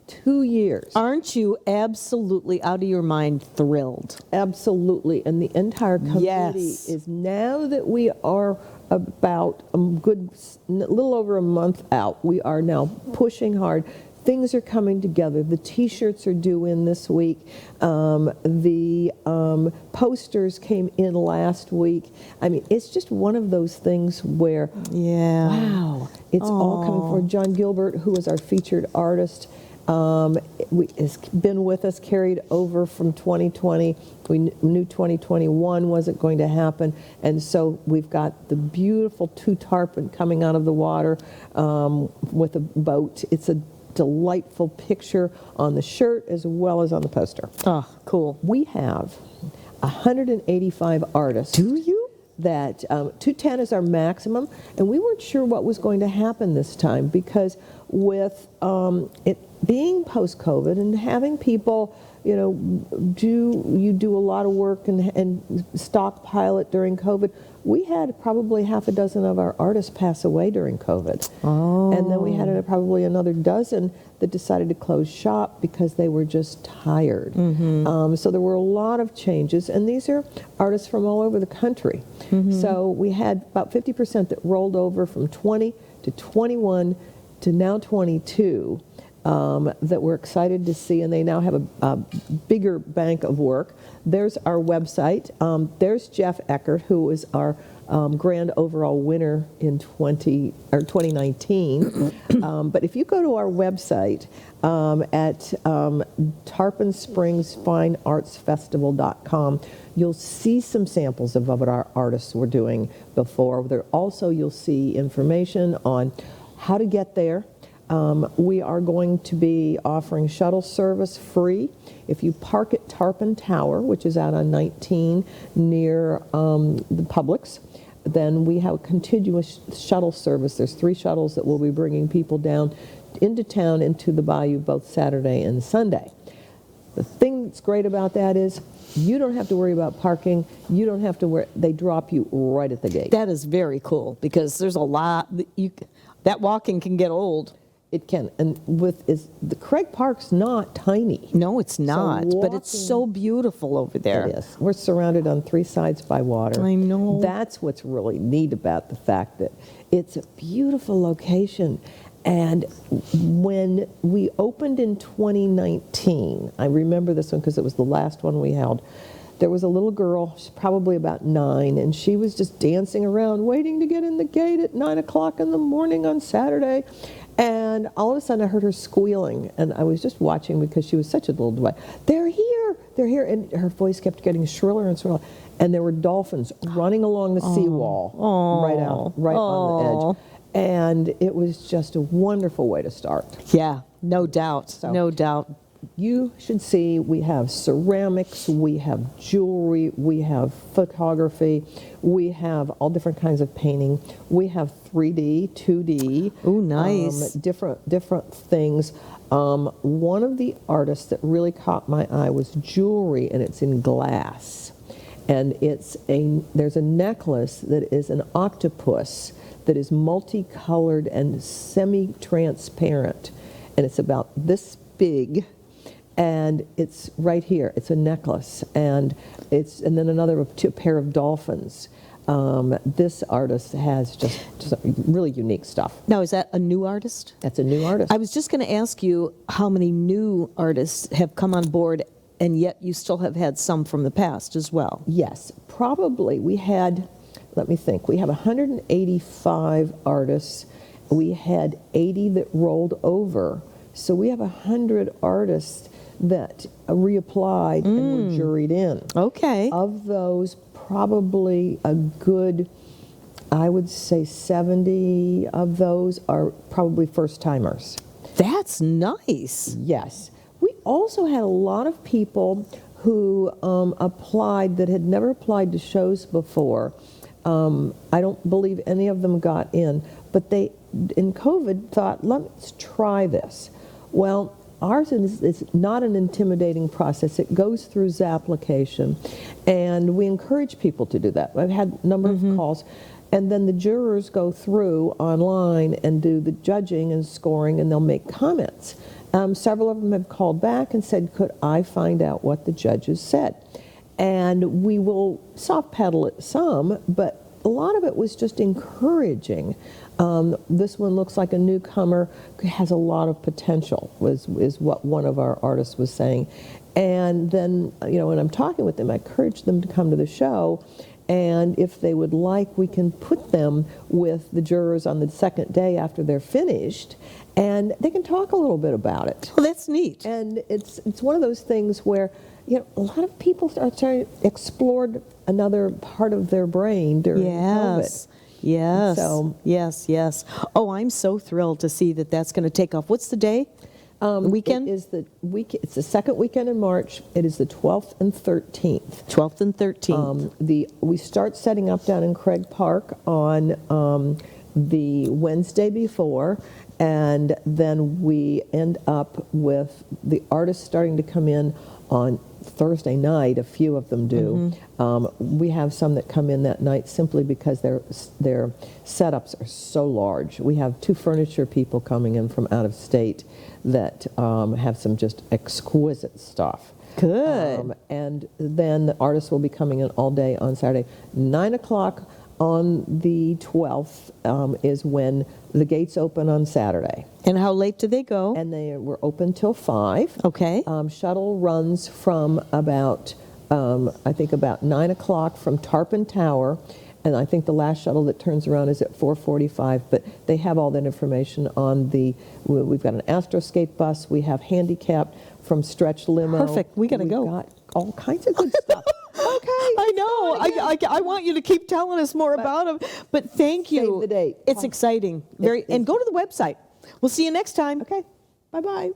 2 years. Aren't you absolutely out of your mind thrilled? Absolutely. And the entire committee Yes. is, now that we are about a little over a month out, we are now pushing hard. Things are coming together. The T-shirts are due in this week. The posters came in last week. I mean, it's just one of those things where, Yeah. wow, it's all coming forward. John Gilbert, who is our featured artist, has been with us, carried over from 2020. We knew 2021 wasn't going to happen, and so we've got the beautiful 2 tarpon coming out of the water with a boat. It's a delightful picture on the shirt as well as on the poster. Oh, cool. We have 185 artists. Do you? That 210 is our maximum, and we weren't sure what was going to happen this time because with it being post-COVID and having people, do a lot of work and stockpile it during COVID. We had probably half a dozen of our artists pass away during COVID. Oh. And then we had probably another dozen that decided to close shop because they were just tired. Mm-hmm. So there were a lot of changes, and these are artists from all over the country. Mm-hmm. So we had about 50% that rolled over from 20 to 21 to now 22 that we're excited to see, and they now have a bigger bank of work. There's our website. There's Jeff Eckert, who was our grand overall winner in 2019. But if you go to our website at tarponspringsfineartsfestival.com, you'll see some samples of what our artists were doing before. There also, you'll see information on how to get there. We are going to be offering shuttle service free. If you park at Tarpon Tower, which is out on 19 near the Publix, then we have a continuous shuttle service. There's 3 shuttles that will be bringing people down into town, into the bayou, both Saturday and Sunday. The thing that's great about that is you don't have to worry about parking. You don't have to worry. They drop you right at the gate. That is very cool because there's a lot, that walking can get old. It can, and the Craig Park's not tiny. No, it's not, but it's so beautiful over there. It is. We're surrounded on 3 sides by water. I know. That's what's really neat about the fact that it's a beautiful location. And when we opened in 2019, I remember this one because it was the last one we held. There was a little girl, she's probably about 9, and she was just dancing around, waiting to get in the gate at 9 o'clock in the morning on Saturday. And all of a sudden I heard her squealing, and I was just watching because she was such a little device. They're here, and her voice kept getting shriller and shriller. And there were dolphins running along the seawall right on the edge. And it was just a wonderful way to start. Yeah, no doubt, no doubt. You should see, we have ceramics, we have jewelry, we have photography, we have all different kinds of painting, we have 3D, 2D. Ooh, nice. Different things. One of the artists that really caught my eye was jewelry, and it's in glass. And there's a necklace that is an octopus that is multicolored and semi-transparent. And it's about this big. And it's right here. It's a necklace, and then another pair of dolphins. This artist has just really unique stuff. Now, is that a new artist? That's a new artist. I was just going to ask you how many new artists have come on board, and yet you still have had some from the past as well. Yes, probably. We had, let me think, we have 185 artists. We had 80 that rolled over. So we have 100 artists that reapplied and were juried in. Okay. Of those, probably a good, I would say 70 of those are probably first-timers. That's nice. Yes. We also had a lot of people who applied that had never applied to shows before. I don't believe any of them got in, but they, in COVID, thought, let's try this. Well, ours is not an intimidating process. It goes through Zapplication, and we encourage people to do that. I've had a number of calls, and then the jurors go through online and do the judging and scoring, and they'll make comments. Several of them have called back and said, could I find out what the judges said? And we will soft pedal it some, but a lot of it was just encouraging. This one looks like a newcomer, has a lot of potential, is what one of our artists was saying. And then, when I'm talking with them, I encourage them to come to the show. And if they would like, we can put them with the jurors on the second day after they're finished, and they can talk a little bit about it. Well, that's neat. And it's one of those things where, a lot of people explored another part of their brain during COVID. Yes, So- yes. Oh, I'm so thrilled to see that that's going to take off. What's the day? Weekend? It is it's the second weekend in March. It is the 12th and 13th. 12th and 13th. We start setting up down in Craig Park on the Wednesday before, and then we end up with the artists starting to come in on Thursday night. A few of them do. We have some that come in that night simply because their setups are so large. We have 2 furniture people coming in from out of state that have some just exquisite stuff. Good. And then the artists will be coming in all day on Saturday. 9 o'clock on the 12th is when the gates open on Saturday. And how late do they go? And they were open till 5. Okay. Shuttle runs from about 9 o'clock from Tarpon Tower, and I think the last shuttle that turns around is at 4:45. But they have all that information on we've got an Astroscape bus, we have handicapped from Stretch Limo. Perfect. We gotta go. We've got all kinds of good stuff. Okay. I know. I want you to keep telling us more about them. But thank you. Save the date. It's exciting. And go to the website. We'll see you next time. Okay. Bye-bye.